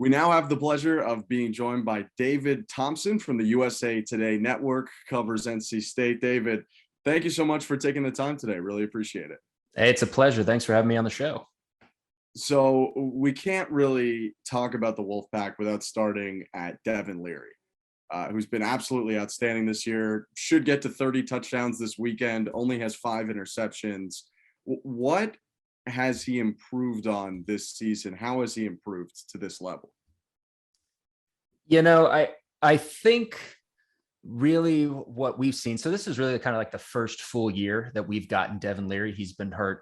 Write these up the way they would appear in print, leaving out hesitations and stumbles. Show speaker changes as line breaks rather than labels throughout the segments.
We now have the pleasure of being joined by David Thompson from the USA Today Network, covers NC State. David, thank you so much for taking the time today. Really appreciate it.
Hey, it's a pleasure. Thanks for having me on the show.
So we can't really talk about the Wolfpack without starting at Devin Leary, who's been absolutely outstanding this year, should get to 30 touchdowns this weekend, only has 5 interceptions. What has he improved on this season? How has he improved to this level?
I think really what we've seen, so this is really kind of like the first full year that we've gotten Devin Leary. He's been hurt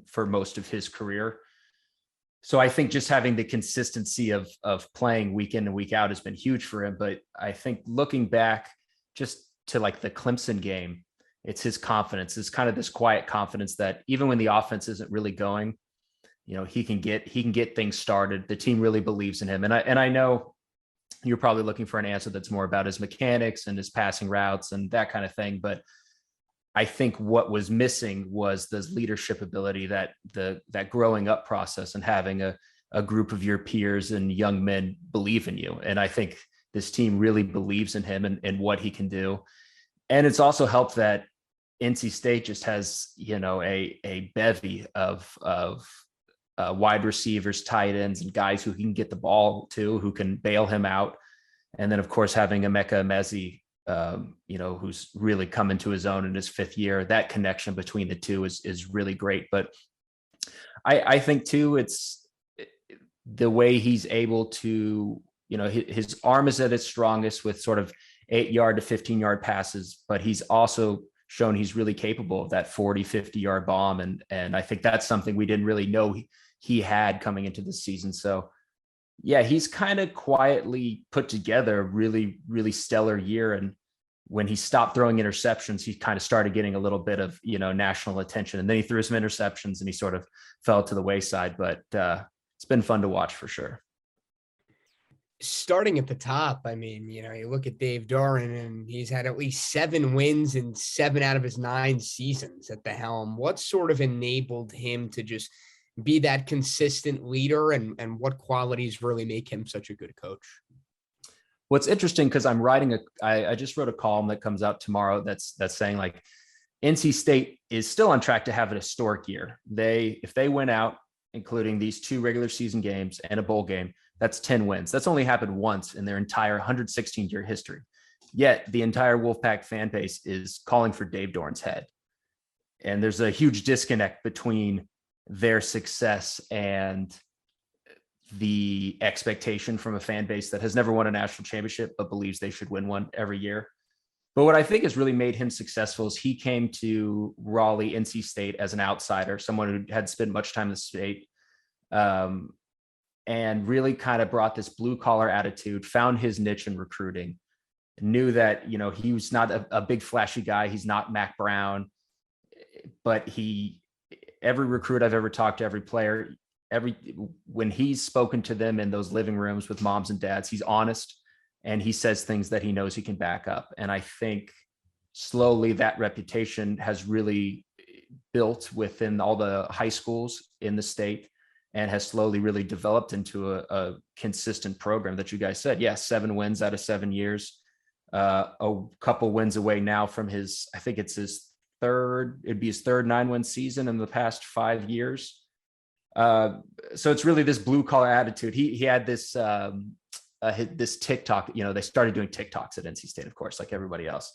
for most of his career. So I think just having the consistency of playing week in and week out has been huge for him. But I think looking back just to like the Clemson game, it's his confidence. It's kind of this quiet confidence that even when the offense isn't really going, he can get things started. The team really believes in him. And I know you're probably looking for an answer that's more about his mechanics and his passing routes and that kind of thing. But I think what was missing was this leadership ability, that growing up process and having a group of your peers and young men believe in you. And I think this team really believes in him and what he can do. And it's also helped that NC State just has, a bevy of wide receivers, tight ends, and guys who can get the ball to, who can bail him out. And then, of course, having Emeka Emezi, who's really come into his own in his 5th year. That connection between the two is really great. But I think too, it's the way he's able to, his arm is at its strongest with sort of 8-yard to 15-yard passes, but he's also shown he's really capable of that 40, 50-yard bomb. And I think that's something we didn't really know he had coming into the season. So yeah, he's kind of quietly put together a really, really stellar year. And when he stopped throwing interceptions, he kind of started getting a little bit of, national attention. And then he threw some interceptions and he sort of fell to the wayside. But it's been fun to watch for sure.
Starting at the top, you look at Dave Doran and he's had at least 7 wins in 7 out of his 9 seasons at the helm. What sort of enabled him to just be that consistent leader, and what qualities really make him such a good coach?
What's interesting, because I'm writing I just wrote a column that comes out tomorrow that's saying like NC State is still on track to have an historic year. If they win out, including these 2 regular season games and a bowl game, that's 10 wins. That's only happened once in their entire 116-year history. Yet the entire Wolfpack fan base is calling for Dave Doran's head. And there's a huge disconnect between their success and the expectation from a fan base that has never won a national championship, but believes they should win one every year. But what I think has really made him successful is he came to Raleigh, NC State as an outsider, someone who had spent much time in the state, and really kind of brought this blue collar attitude, found his niche in recruiting, knew that, he was not a big flashy guy. He's not Mac Brown, but every recruit I've ever talked to, every player, when he's spoken to them in those living rooms with moms and dads, he's honest and he says things that he knows he can back up. And I think slowly that reputation has really built within all the high schools in the state and has slowly really developed into a consistent program that you guys said. Yeah, 7 wins out of 7 years, a couple wins away now from it'd be his third 9-win season in the past 5 years. So it's really this blue collar attitude. He had this TikTok, they started doing TikToks at NC State, of course, like everybody else.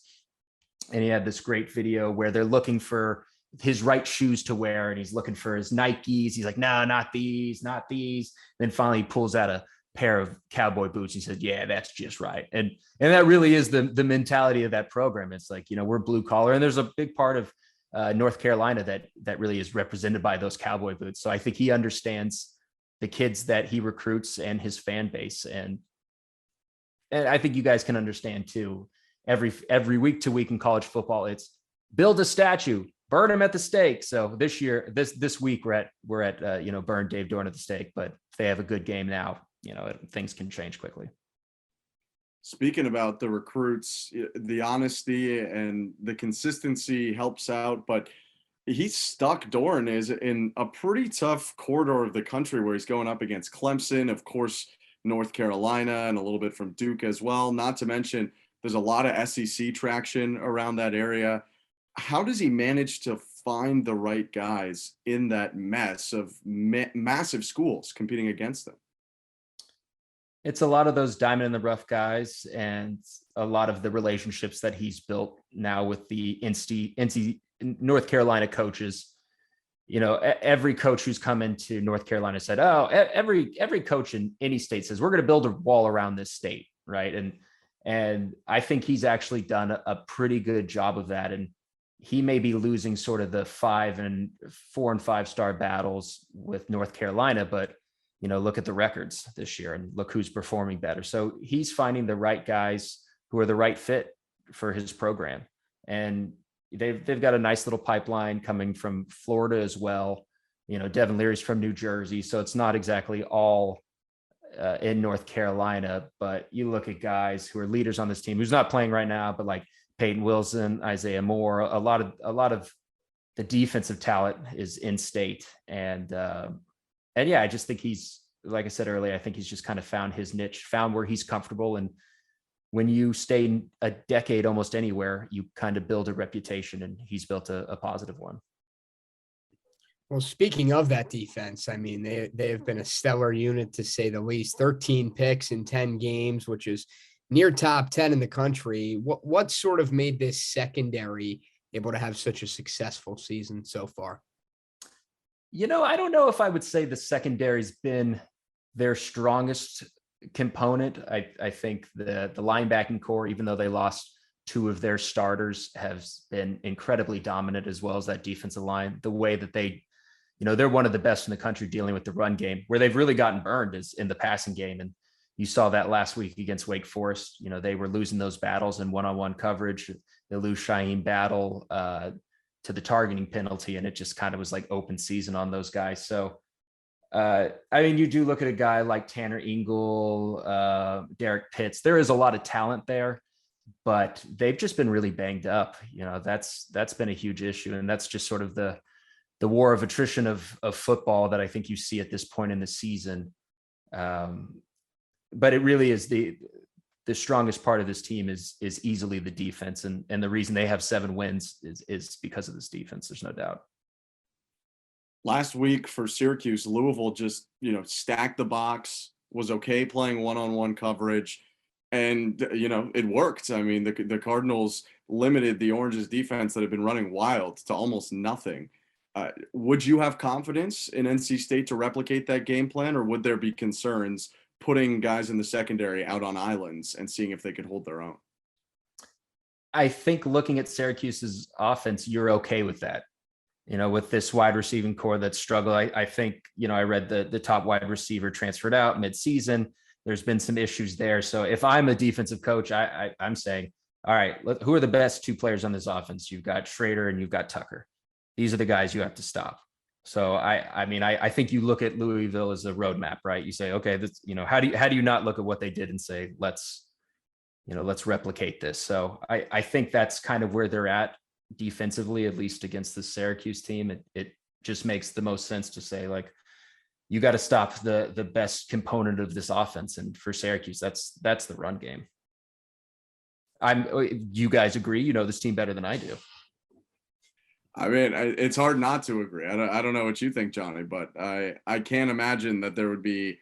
And he had this great video where they're looking for his right shoes to wear. And he's looking for his Nikes. He's like, no, not these. Then finally he pulls out a pair of cowboy boots. He said, yeah, that's just right. And that really is the mentality of that program. It's like, we're blue collar, and there's a big part of North Carolina that really is represented by those cowboy boots. So I think he understands the kids that he recruits and his fan base. And I think you guys can understand too, every week to week in college football, it's build a statue, burn him at the stake. So this year, this week we're at burn Dave Doran at the stake, but if they have a good game now, things can change quickly.
Speaking about the recruits, the honesty and the consistency helps out, but he's stuck. Doran is in a pretty tough corridor of the country where he's going up against Clemson, of course, North Carolina and a little bit from Duke as well. Not to mention, there's a lot of SEC traction around that area. How does he manage to find the right guys in that mess of massive schools competing against them?
It's a lot of those diamond in the rough guys and a lot of the relationships that he's built now with the NC North Carolina coaches. You know, every coach who's come into North Carolina said, oh, every coach in any state says, we're going to build a wall around this state. Right. And I think he's actually done a pretty good job of that. And he may be losing sort of the 4 and 5 star battles with North Carolina, but you know, look at the records this year and look who's performing better. So he's finding the right guys who are the right fit for his program. And they've got a nice little pipeline coming from Florida as well. You know, Devin Leary's from New Jersey, so it's not exactly all in North Carolina, but you look at guys who are leaders on this team who's not playing right now, but like Peyton Wilson, Isaiah Moore, a lot of the defensive talent is in state. And yeah, I just think he's, like I said earlier, I think he's just kind of found his niche, found where he's comfortable. And when you stay a decade almost anywhere, you kind of build a reputation, and he's built a positive one.
Well, speaking of that defense, I mean, they have been a stellar unit to say the least. 13 picks in 10 games, which is near top 10 in the country. What sort of made this secondary able to have such a successful season so far?
You know, I don't know if I would say the secondary's been their strongest component. I think the linebacking core, even though they lost 2 of their starters, has been incredibly dominant, as well as that defensive line. The way that they, you know, they're one of the best in the country dealing with the run game. Where they've really gotten burned is in the passing game. And you saw that last week against Wake Forest. You know, they were losing those battles in one-on-one coverage. They lose Shaheem Battle to the targeting penalty, and it just kind of was like open season on those guys. So, I mean, you do look at a guy like Tanner Ingle, Derek Pitts. There is a lot of talent there, but they've just been really banged up. You know, that's been a huge issue, and that's just sort of the war of attrition of football that I think you see at this point in the season. But it really is the strongest part of this team is easily the defense. And the reason they have 7 wins is because of this defense. There's no doubt.
Last week for Syracuse, Louisville just, you know, stacked the box, was okay playing one-on-one coverage. And, you know, it worked. I mean, the Cardinals limited the Orange's defense that had been running wild to almost nothing. Would you have confidence in NC State to replicate that game plan, or would there be concerns putting guys in the secondary out on islands and seeing if they could hold their own?
I think looking at Syracuse's offense, you're okay with that. You know, with this wide receiving core that struggled, I think, you know, I read the top wide receiver transferred out mid-season. There's been some issues there. So if I'm a defensive coach, I'm saying, all right, who are the best 2 players on this offense? You've got Schrader and you've got Tucker. These are the guys you have to stop. So I mean, I think you look at Louisville as a roadmap, right? You say, okay, this, you know, how do you not look at what they did and say, let's replicate this. So I think that's kind of where they're at defensively, at least against the Syracuse team. It just makes the most sense to say, like, you got to stop the best component of this offense. And for Syracuse, that's the run game. You guys agree? You know this team better than I do.
I mean, it's hard not to agree. I don't know what you think, Johnny, but I can't imagine that there would be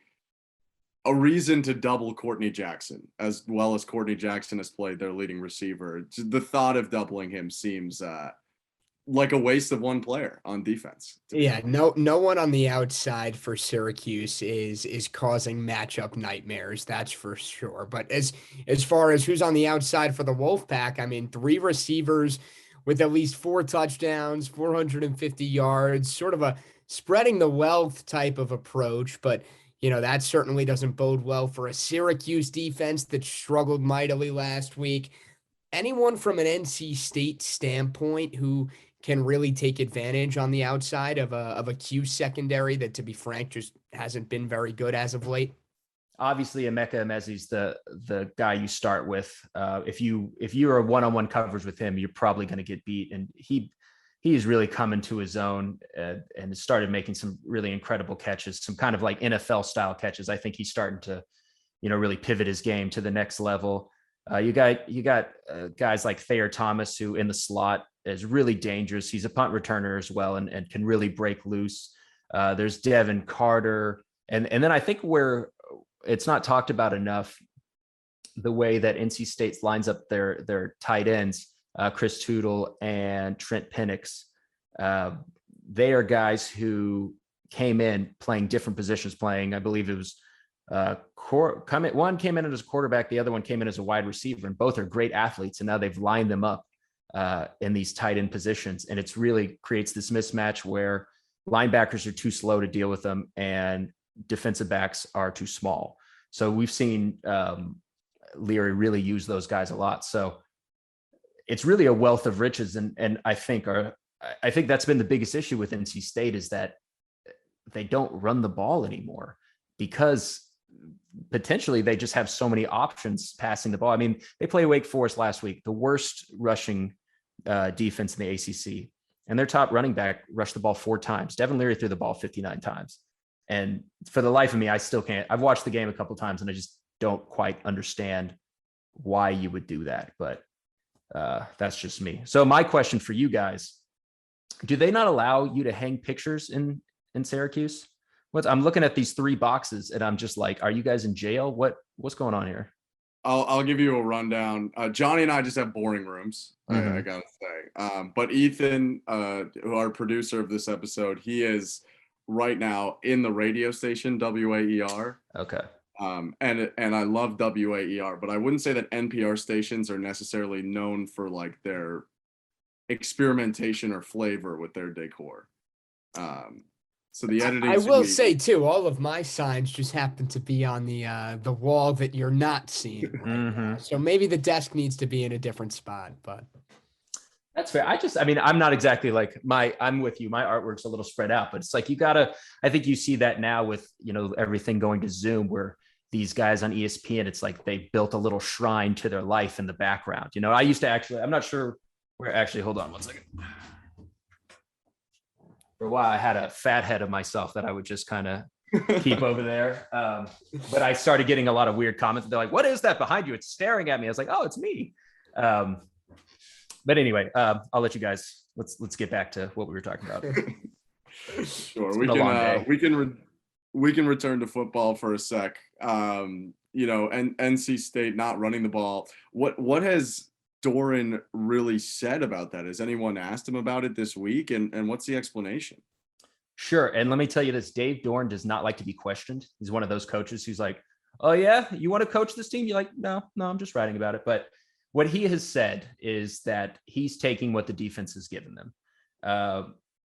a reason to double Courtney Jackson, as well as Courtney Jackson has played their leading receiver. The thought of doubling him seems like a waste of one player on defense.
Yeah, no one on the outside for Syracuse is causing matchup nightmares, that's for sure. But as far as who's on the outside for the Wolfpack, I mean, 3 receivers with at least 4 touchdowns, 450 yards, sort of a spreading the wealth type of approach. But, you know, that certainly doesn't bode well for a Syracuse defense that struggled mightily last week. Anyone from an NC State standpoint who can really take advantage on the outside of a Q secondary that, to be frank, just hasn't been very good as of late?
Obviously, Emeka Emezi's the guy you start with. If you're a one-on-one coverage with him, you're probably going to get beat. And he's really come into his own and started making some really incredible catches, some kind of like NFL style catches. I think he's starting to really pivot his game to the next level. You got guys like Thayer Thomas, who in the slot is really dangerous. He's a punt returner as well, and can really break loose. There's Devin Carter. And then I think where it's not talked about enough, the way that NC State lines up their tight ends, Chris Tootle and Trent Penix. They are guys who came in playing different positions, I believe it was one came in as a quarterback, the other one came in as a wide receiver, and both are great athletes. And now they've lined them up in these tight end positions. And it's really creates this mismatch where linebackers are too slow to deal with them and defensive backs are too small. So we've seen Leary really use those guys a lot. So it's really a wealth of riches. And I think that's been the biggest issue with NC State is that they don't run the ball anymore because potentially they just have so many options passing the ball. I mean, they play Wake Forest last week, the worst rushing defense in the ACC, and their top running back rushed the ball 4 times. Devin Leary threw the ball 59 times. And for the life of me, I still can't. I've watched the game a couple of times and I just don't quite understand why you would do that. But that's just me. So my question for you guys, do they not allow you to hang pictures in Syracuse? I'm looking at these 3 boxes and I'm just like, are you guys in jail? What's going on here?
I'll give you a rundown. Johnny and I just have boring rooms, I gotta say. But Ethan, our producer of this episode, he is right now in the radio station WAER.
Okay.
And I love WAER, but I wouldn't say that NPR stations are necessarily known for like their experimentation or flavor with their decor. So the editing.
I will say too, all of my signs just happen to be on the wall that you're not seeing right now. So maybe the desk needs to be in a different spot, but
that's fair. I'm not exactly like I'm with you. My artwork's a little spread out, but it's like I think you see that now with, everything going to Zoom where these guys on ESPN, it's like they built a little shrine to their life in the background. I used to I'm not sure where hold on one second. For a while, I had a fat head of myself that I would just kind of keep over there. But I started getting a lot of weird comments. They're like, what is that behind you? It's staring at me. I was like, oh, it's me. But anyway, I'll let you guys, let's get back to what we were talking about.
Sure. We can return to football for a sec. And NC State not running the ball. What has Doran really said about that? Has anyone asked him about it this week? And what's the explanation?
Sure. And let me tell you this, Dave Doran does not like to be questioned. He's one of those coaches who's like, oh yeah, you want to coach this team? You're like, no, I'm just writing about it. But what he has said is that he's taking what the defense has given them.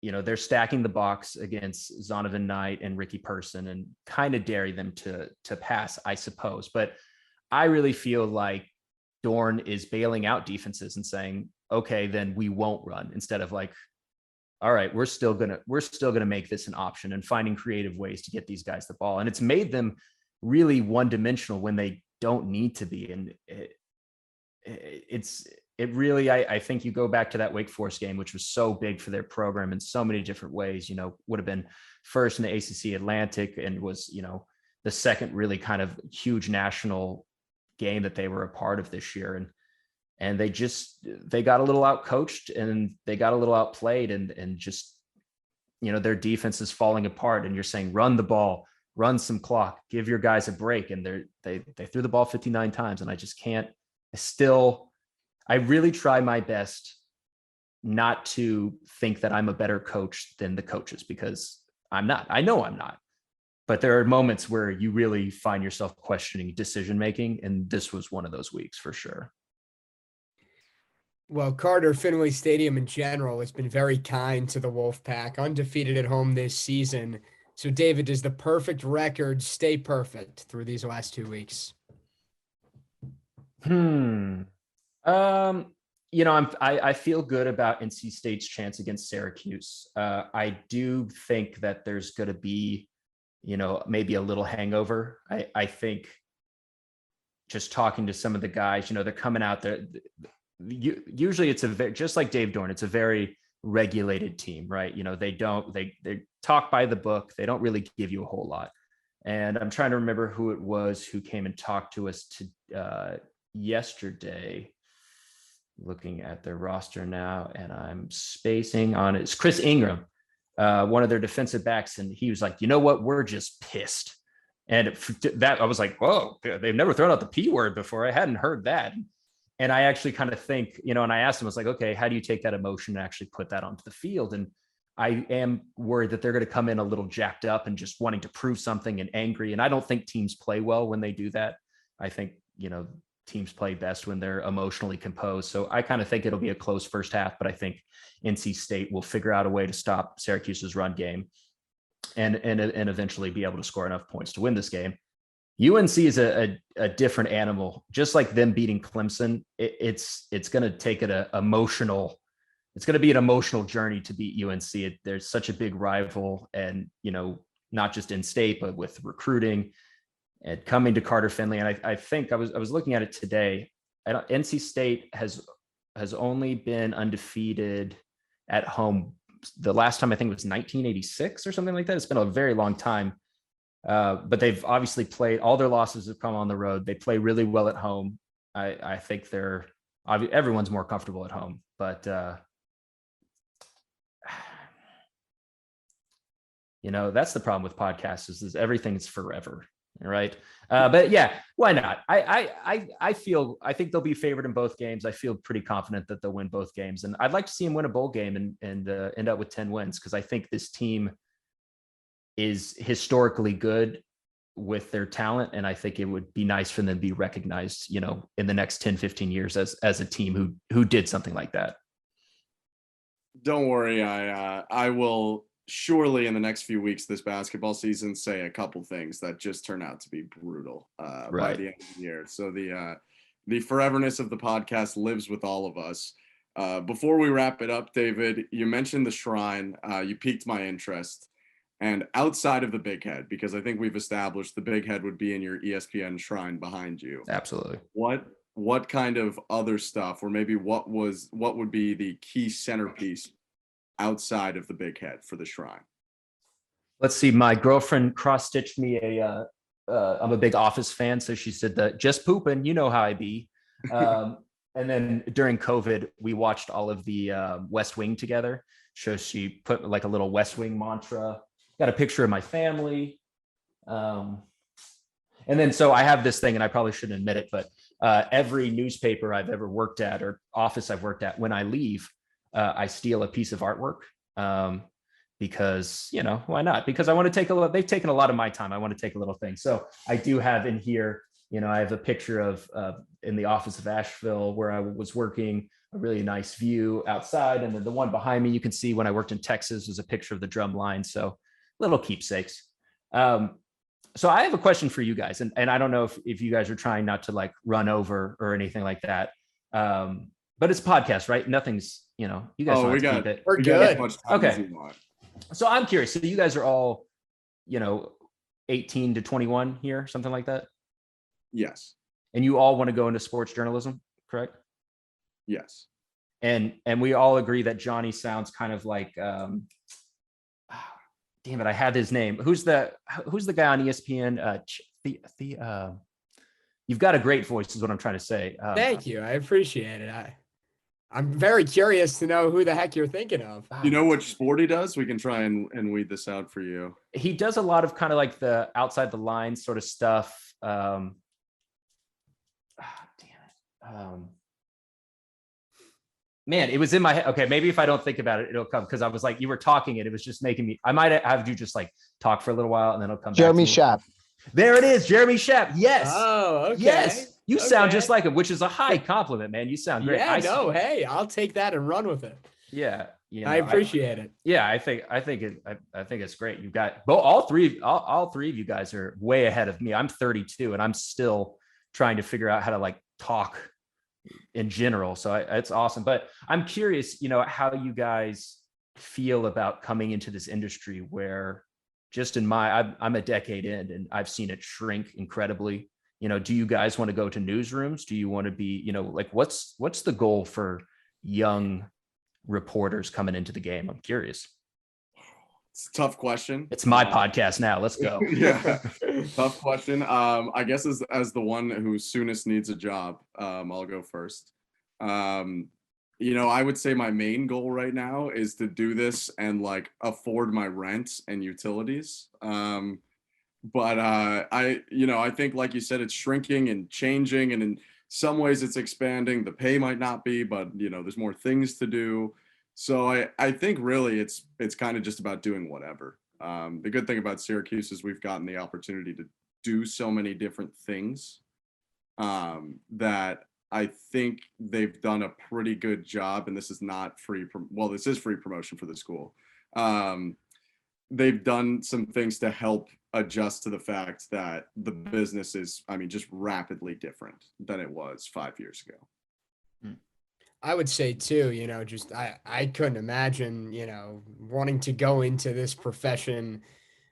They're stacking the box against Zonovan Knight and Ricky Person and kind of daring them to pass, I suppose. But I really feel like Dorn is bailing out defenses and saying, okay, then we won't run, instead of like, all right, we're still gonna make this an option and finding creative ways to get these guys the ball. And it's made them really one-dimensional when they don't need to be. And it really, I think you go back to that Wake Forest game, which was so big for their program in so many different ways, would have been first in the ACC Atlantic and was, the second really kind of huge national game that they were a part of this year. And they got a little out coached and they got a little outplayed and just, their defense is falling apart, and you're saying, run the ball, run some clock, give your guys a break. And they threw the ball 59 times. And I just can't, I really try my best not to think that I'm a better coach than the coaches, because I'm not. I know I'm not. But there are moments where you really find yourself questioning decision-making, and this was one of those weeks for sure.
Well, Carter, Finley Stadium in general has been very kind to the Wolfpack, undefeated at home this season. So, David, does the perfect record stay perfect through these last 2 weeks?
I feel good about NC State's chance against Syracuse. I do think that there's going to be, maybe a little hangover. I think just talking to some of the guys, they're coming out there. Usually it's just like Dave Dorn, it's a very regulated team, right? They talk by the book. They don't really give you a whole lot. And I'm trying to remember who it was who came and talked to us yesterday. Looking at their roster now, and I'm spacing on it. It's Chris Ingram, one of their defensive backs, and he was like, "You know what? We're just pissed." And that I was like, "Whoa, they've never thrown out the P word before. I hadn't heard that." And I actually kind of think, and I asked him, I was like, "Okay, how do you take that emotion and actually put that onto the field?" And I am worried that they're going to come in a little jacked up and just wanting to prove something and angry. And I don't think teams play well when they do that. I think, teams play best when they're emotionally composed. So I kind of think it'll be a close first half, but I think NC State will figure out a way to stop Syracuse's run game and eventually be able to score enough points to win this game. UNC is a different animal. Just like them beating Clemson, it's going to take it's going to be an emotional journey to beat UNC. There's such a big rival, and not just in state, but with recruiting and coming to Carter Finley. And I think I was looking at it today. NC State has only been undefeated at home. The last time I think it was 1986 or something like that. It's been a very long time. But they've obviously played, all their losses have come on the road. They play really well at home. I think everyone's more comfortable at home, but that's the problem with podcasts is everything's forever. Right. But yeah, why not? I think they'll be favored in both games. I feel pretty confident that they'll win both games, and I'd like to see them win a bowl game and end up with 10 wins. Cause I think this team is historically good with their talent. And I think it would be nice for them to be recognized, in the next 10, 15 years as a team who did something like that.
Don't worry. I will surely in the next few weeks this basketball season say a couple things that just turn out to be brutal by the end of the year. So the foreverness of the podcast lives with all of us. Before we wrap it up, David, you mentioned the Shrine. You piqued my interest. And outside of the Big Head, because I think we've established the Big Head would be in your ESPN Shrine behind you.
Absolutely.
What kind of other stuff, or maybe what would be the key centerpiece outside of the Big Head for the Shrine?
Let's see. My girlfriend cross-stitched me I'm a big Office fan. So she said just pooping, you know how I be. And then during COVID, we watched all of the West Wing together. So she put like a little West Wing mantra, got a picture of my family. And then, so I have this thing, and I probably shouldn't admit it, but every newspaper I've ever worked at or office I've worked at, when I leave, I steal a piece of artwork because, why not? Because I want to they've taken a lot of my time. I want to take a little thing. So I do have in here, I have a picture of in the office of Asheville where I was working, a really nice view outside. And then the one behind me, you can see when I worked in Texas, was a picture of the drum line. So little keepsakes. So I have a question for you guys. And I don't know if you guys are trying not to like run over or anything like that. But it's a podcast, right? Nothing's, you guys don't have to keep it.
We're good.
Okay.
So I'm curious. So you guys are all, 18 to 21 here, something like that?
Yes.
And you all want to go into sports journalism, correct?
Yes.
And we all agree that Johnny sounds kind of like, damn it, I had his name. Who's the guy on ESPN? You've got a great voice, is what I'm trying to say.
Thank you. I appreciate it. I'm very curious to know who the heck you're thinking of.
You know which sport he does? We can try and weed this out for you.
He does a lot of kind of like the outside the line sort of stuff. Damn it. Man, it was in my head. Okay, maybe if I don't think about it, it'll come, because I was like, you were talking and it was just making me, I might have you just like talk for a little while and then it'll come
Jeremy
back.
Schaap.
There it is, Jeremy Schaap. Yes.
Oh, okay.
Yes. You sound just like him, which is a high compliment, man. You sound great.
Yeah, hey, I'll take that and run with it.
Yeah.
I appreciate it.
Yeah, I think it's great. You've got all three of you guys are way ahead of me. I'm 32 and I'm still trying to figure out how to like talk in general. So it's awesome. But I'm curious, how you guys feel about coming into this industry where just I'm a decade in and I've seen it shrink incredibly. Do you guys want to go to newsrooms? Do you want to be, like what's the goal for young reporters coming into the game? I'm curious.
It's a tough question.
It's my podcast now. Let's go.
Yeah, tough question. I guess as the one who soonest needs a job, I'll go first. I would say my main goal right now is to do this and like afford my rent and utilities. But I think, like you said, it's shrinking and changing, and in some ways it's expanding. The pay might not be, but there's more things to do. So I think really it's kind of just about doing whatever. The good thing about Syracuse is we've gotten the opportunity to do so many different things that I think they've done a pretty good job. And this is not free. This is free promotion for the school. They've done some things to help adjust to the fact that the business is, just rapidly different than it was 5 years ago.
I would say too, I couldn't imagine, wanting to go into this profession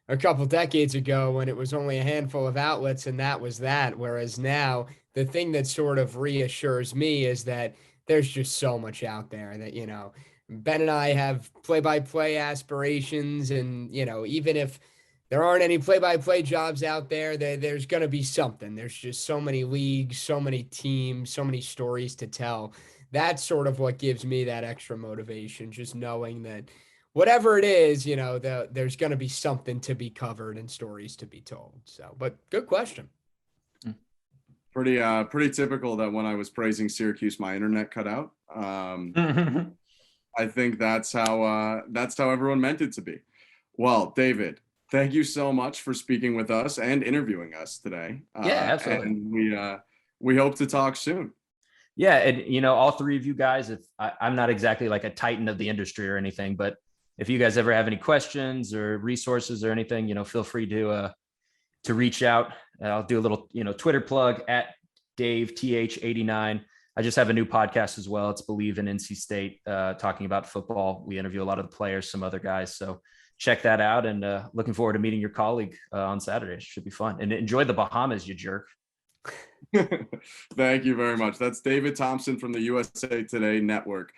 a couple decades ago when it was only a handful of outlets and that was that. Whereas now the thing that sort of reassures me is that there's just so much out there that, Ben and I have play-by-play aspirations, and, even if there aren't any play-by-play jobs out there, there's going to be something. There's just so many leagues, so many teams, so many stories to tell. That's sort of what gives me that extra motivation, just knowing that whatever it is, there's going to be something to be covered and stories to be told. So, but good question.
Pretty typical that when I was praising Syracuse, my internet cut out. I think that's how everyone meant it to be. Well, David, thank you so much for speaking with us and interviewing us today.
Yeah, absolutely.
And we hope to talk soon.
Yeah. And, all three of you guys, if I'm not exactly like a titan of the industry or anything, but if you guys ever have any questions or resources or anything, feel free to reach out. I'll do a little, Twitter plug at Dave TH89. I just have a new podcast as well. It's Believe in NC State, talking about football. We interview a lot of the players, some other guys. So check that out, and looking forward to meeting your colleague on Saturday. It should be fun. And enjoy the Bahamas, you jerk.
Thank you very much. That's David Thompson from the USA Today Network.